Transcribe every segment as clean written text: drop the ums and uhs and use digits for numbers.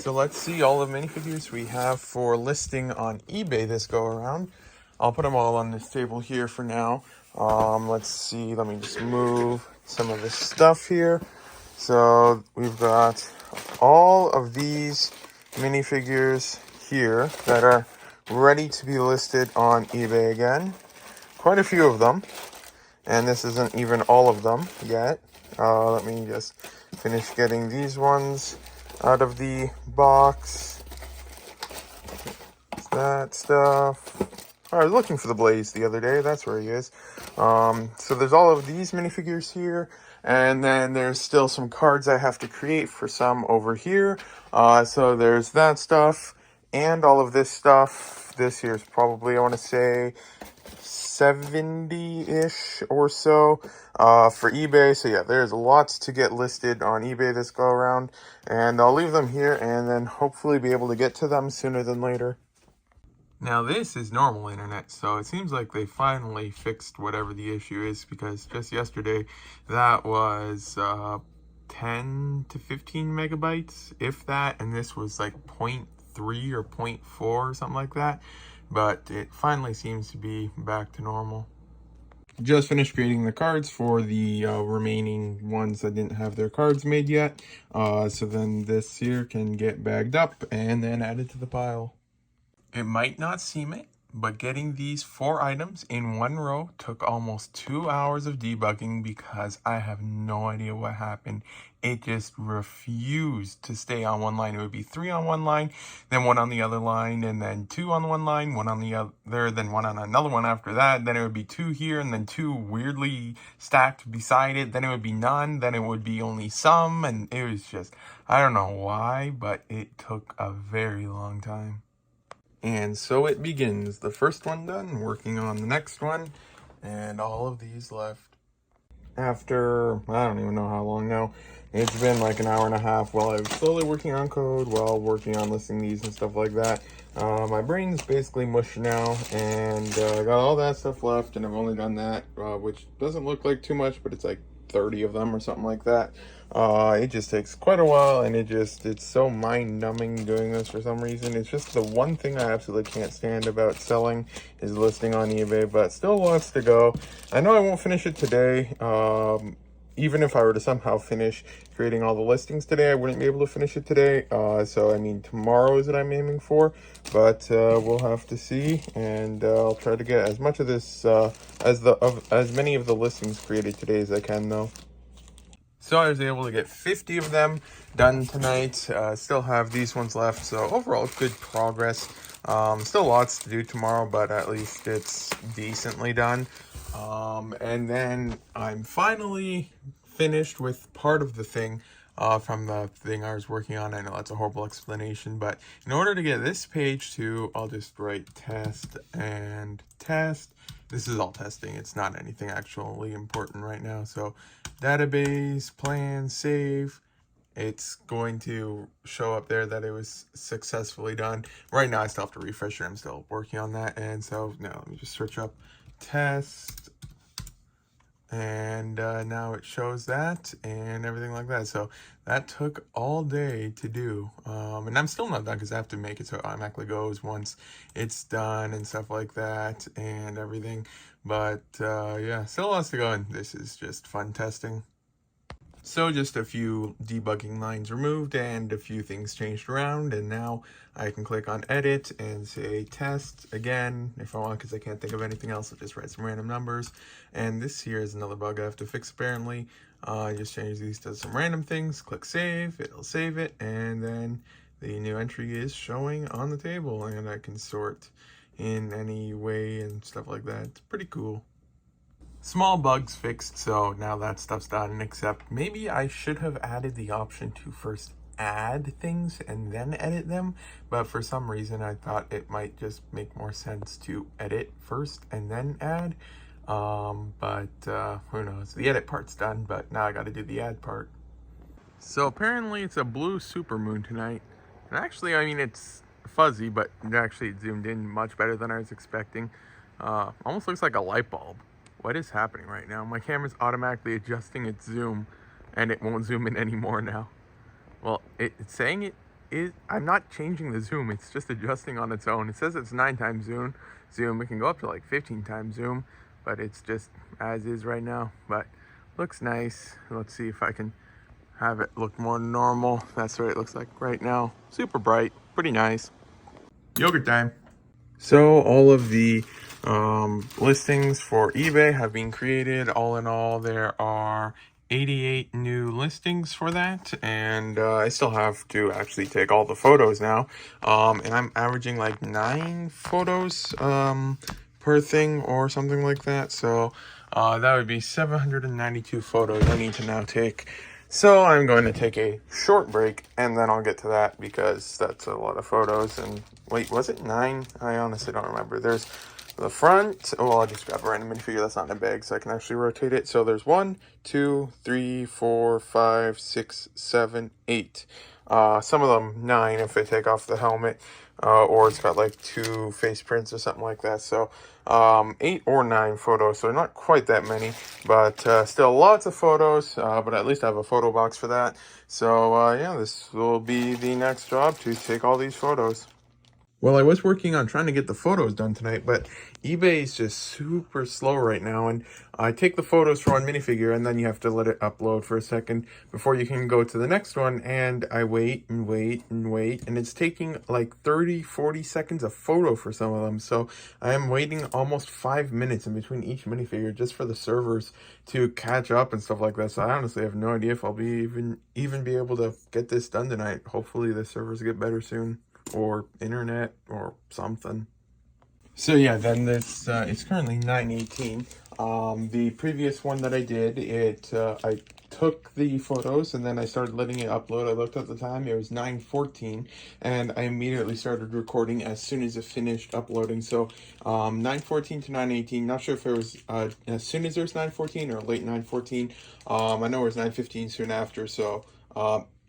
So let's see all the minifigures we have for listing on eBay this go around. I'll put them all on this table here for now. Let's see, let me just move some of this stuff here. So we've got all of these minifigures here that are ready to be listed on eBay again. Quite a few of them. And this isn't even all of them yet. Let me just finish getting these ones out of the box. That stuff. I was looking for the Blaze the other day. That's where he is. So there's all of these minifigures here. And then there's still some cards I have to create for some over here. So there's that stuff and all of this stuff. This here is probably, I want to say, 70-ish or so for eBay. So yeah, there's lots to get listed on eBay this go around, and I'll leave them here and then hopefully be able to get to them sooner than later. Now this is normal internet, so it seems like they finally fixed whatever the issue is, because just yesterday that was 10 to 15 megabytes, if that, and this was like 0.3 or 0.4 or something like that. But it finally seems to be back to normal. Just finished creating the cards for the remaining ones that didn't have their cards made yet. So then this here can get bagged up and then added to the pile. It might not seem it, but getting these 4 items in one row took almost 2 hours of debugging because I have no idea what happened. It just refused to stay on one line. It would be 3 on one line, then 1 on the other line, and then 2 on one line, 1 on the other, then 1 on another one after that. Then it would be 2 here, and then 2 weirdly stacked beside it. Then it would be none, then it would be only some, and it was just, I don't know why, but it took a very long time. And so it begins. The first one done, working on the next one, and all of these left. After, I don't even know how long now, it's been like an hour and a half while I was slowly working on code, while working on listing these and stuff like that. My brain's basically mush now, and I got all that stuff left, and I've only done that, which doesn't look like too much, but it's like 30 of them or something like that. It just takes quite a while, and it's so mind-numbing doing this for some reason. It's just the one thing I absolutely can't stand about selling is listing on eBay, but still lots to go. I know I won't finish it today. Even if I were to somehow finish creating all the listings today, I wouldn't be able to finish it today. So I mean, tomorrow is what I'm aiming for, but we'll have to see. And I'll try to get as much of this as many of the listings created today as I can, though. So I was able to get 50 of them done tonight. Still have these ones left, so overall good progress. Still lots to do tomorrow, but at least it's decently done. And then I'm finally finished with part of the thing from the thing I was working on. I know that's a horrible explanation, but in order to get this page to, I'll just write test and test. This is all testing. It's not anything actually important right now. So database, plan, save. It's going to show up there that it was successfully done. Right now I still have to refresh it. I'm still working on that. And so now let me just search up test, and now it shows that and everything like that. So that took all day to do, and I'm still not done because I have to make it so it automatically goes once it's done and stuff like that and everything. But yeah, still lots to go, and this is just fun testing. So just a few debugging lines removed and a few things changed around, and now I can click on edit and say test again if I want, because I can't think of anything else. I'll just write some random numbers. And this here is another bug I have to fix apparently. I just change these to some random things, click save, it'll save it, and then the new entry is showing on the table, and I can sort in any way and stuff like that. It's pretty cool. Small bugs fixed, so now that stuff's done, except maybe I should have added the option to first add things and then edit them, but for some reason I thought it might just make more sense to edit first and then add. But who knows? The edit part's done, but now I gotta do the add part. So apparently it's a blue supermoon tonight, and actually, I mean, it's fuzzy, but actually it zoomed in much better than I was expecting. Almost looks like a light bulb. What is happening right now? My camera's automatically adjusting its zoom, and it won't zoom in anymore now. Well, it's saying it I'm not changing the zoom. It's just adjusting on its own. It says it's 9 times zoom. It can go up to like 15 times zoom, but it's just as is right now. But looks nice. Let's see if I can have it look more normal. That's what it looks like right now. Super bright, pretty nice. Yogurt time. So all of the listings for eBay have been created. All in all, there are 88 new listings for that, and I still have to actually take all the photos now. And I'm averaging like 9 photos per thing or something like that. So that would be 792 photos I need to now take. So I'm going to take a short break, and then I'll get to that because that's a lot of photos. And wait, was it 9? I honestly don't remember. There's the front. Oh, I'll just grab a random minifigure that's not in a bag so I can actually rotate it. So there's 1, 2, 3, 4, 5, 6, 7, 8. Some of them 9 if I take off the helmet, or it's got like 2 face prints or something like that. So 8 or 9 photos, so not quite that many, but still lots of photos, but at least I have a photo box for that. So yeah, this will be the next job, to take all these photos. Well, I was working on trying to get the photos done tonight, but eBay is just super slow right now. And I take the photos for one minifigure, and then you have to let it upload for a second before you can go to the next one. And I wait and wait and wait, and it's taking like 30, 40 seconds a photo for some of them. So I am waiting almost 5 minutes in between each minifigure just for the servers to catch up and stuff like that. So I honestly have no idea if I'll be even be able to get this done tonight. Hopefully the servers get better soon, or internet or something. So yeah, then this it's currently 9:18. The previous one that I did, I took the photos and then I started letting it upload. I looked at the time, it was 9:14, and I immediately started recording as soon as it finished uploading. So 9:14 to 9:18. Not sure if it was as soon as it was 9:14 or late 9:14. I know it was 9:15 soon after. So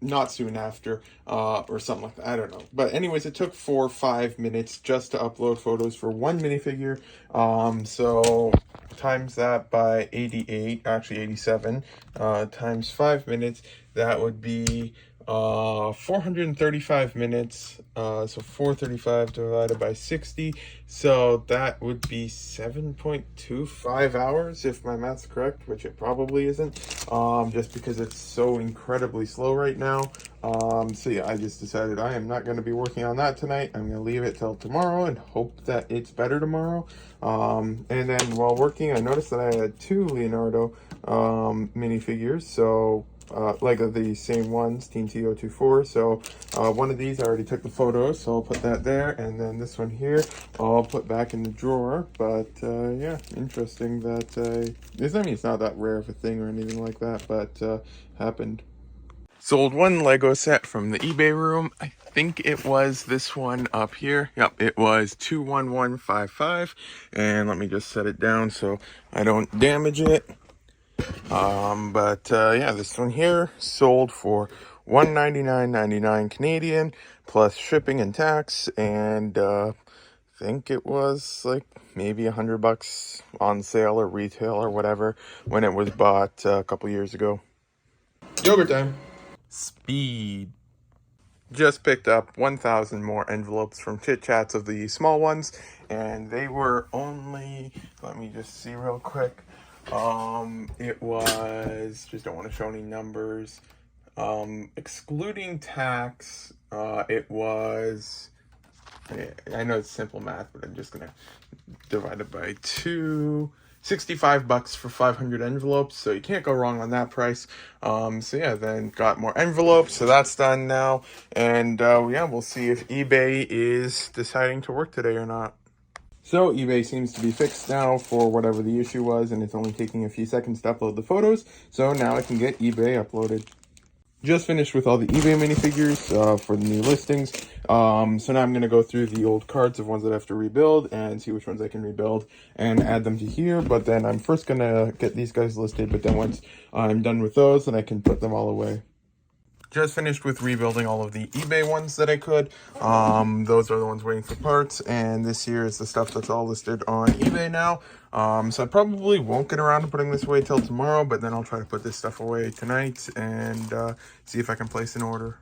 not soon after, or something like that. I don't know. But anyways, it took 4 or 5 minutes just to upload photos for one minifigure. So times that by 88, actually 87, times 5 minutes, that would be 435 minutes. So 435 divided by 60. So that would be 7.25 hours, if my math's correct, which it probably isn't, just because it's so incredibly slow right now. So yeah, I just decided I am not going to be working on that tonight. I'm going to leave it till tomorrow and hope that it's better tomorrow. And then while working, I noticed that I had 2 Leonardo minifigures. So like the same ones, Teen T024. So one of these I already took the photos, so I'll put that there, and then this one here I'll put back in the drawer. But yeah, interesting that I mean, it's not that rare of a thing or anything like that, but happened. Sold one Lego set from the eBay room. I think it was this one up here. Yep, it was 21155. And let me just set it down so I don't damage it. But yeah, this one here sold for $199.99 Canadian plus shipping and tax, and I think it was like maybe $100 on sale or retail or whatever when it was bought a couple years ago. Yogurt time. Speed. Just picked up 1,000 more envelopes from Chit Chats of the small ones, and they were only, let me just see real quick. It was, just don't want to show any numbers. Excluding tax, it was, I know it's simple math, but I'm just gonna divide it by 2. $65 for 500 envelopes, so you can't go wrong on that price. So yeah, then got more envelopes, so that's done now. And yeah, we'll see if eBay is deciding to work today or not. So eBay seems to be fixed now for whatever the issue was, and it's only taking a few seconds to upload the photos. So now I can get eBay uploaded. Just finished with all the eBay minifigures for the new listings. So now I'm going to go through the old cards of ones that I have to rebuild and see which ones I can rebuild and add them to here. But then I'm first going to get these guys listed, but then once I'm done with those, then I can put them all away. Just finished with rebuilding all of the eBay ones that I could. Those are the ones waiting for parts, and this here is the stuff that's all listed on eBay now. So I probably won't get around to putting this away till tomorrow, but then I'll try to put this stuff away tonight and see if I can place an order.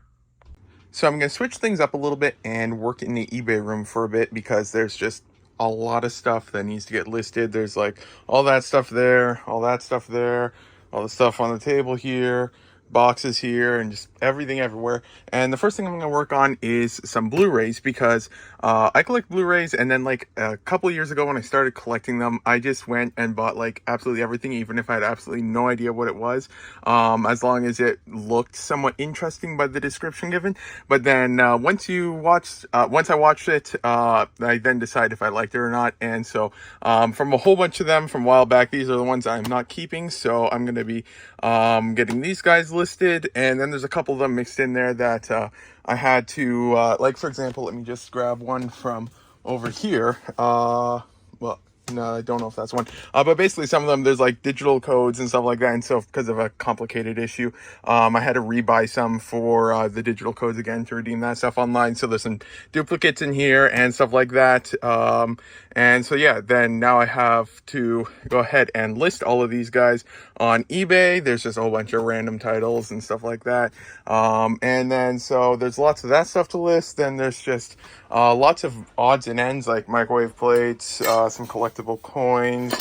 So I'm going to switch things up a little bit and work in the eBay room for a bit because there's just a lot of stuff that needs to get listed. There's like all that stuff there, all that stuff there, all the stuff on the table here, boxes here, and just everything everywhere. And the first thing I'm going to work on is some Blu-rays because I collect Blu-rays, and then like a couple years ago when I started collecting them, I just went and bought like absolutely everything, even if I had absolutely no idea what it was, as long as it looked somewhat interesting by the description given. But then once I watched it, I then decide if I liked it or not. And so from a whole bunch of them from a while back, these are the ones I'm not keeping. So I'm going to be getting these guys listed. And then there's a couple of them mixed in there that I had to, like, for example, let me just grab one from over here. Well, no, I don't know if that's one. But basically some of them, there's like digital codes and stuff like that. And so because of a complicated issue, I had to rebuy some for the digital codes again to redeem that stuff online. So there's some duplicates in here and stuff like that. And so, yeah, then now I have to go ahead and list all of these guys on eBay. There's just a whole bunch of random titles and stuff like that. And then so there's lots of that stuff to list. Then there's just lots of odds and ends like microwave plates, some collectible coins,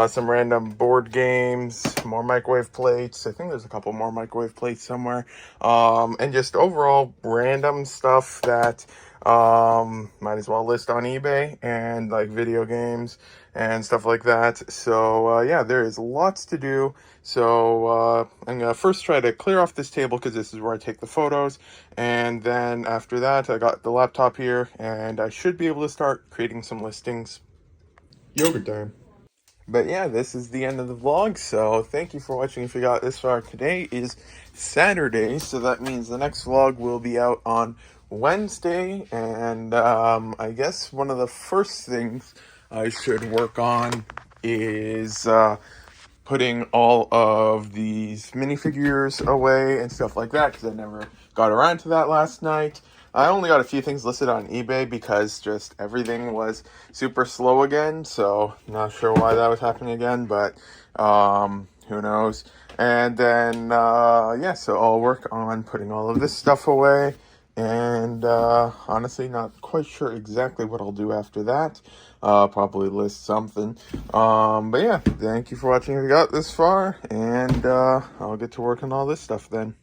some random board games, more microwave plates. I think there's a couple more microwave plates somewhere. And just overall random stuff that might as well list on eBay, and like video games and stuff like that. So yeah, there is lots to do. So I'm gonna first try to clear off this table because this is where I take the photos, and then after that I got the laptop here and I should be able to start creating some listings. Yogurt time. But yeah, this is the end of the vlog, so thank you for watching. If you got this far, today is Saturday, so that means the next vlog will be out on Wednesday, and I guess one of the first things I should work on is putting all of these minifigures away and stuff like that, because I never got around to that last night. I only got a few things listed on eBay because just everything was super slow again, so not sure why that was happening again, but who knows. And then yeah, so I'll work on putting all of this stuff away, and honestly not quite sure exactly what I'll do after that. Probably list something. But yeah, thank you for watching if you got this far, and I'll get to work on all this stuff then.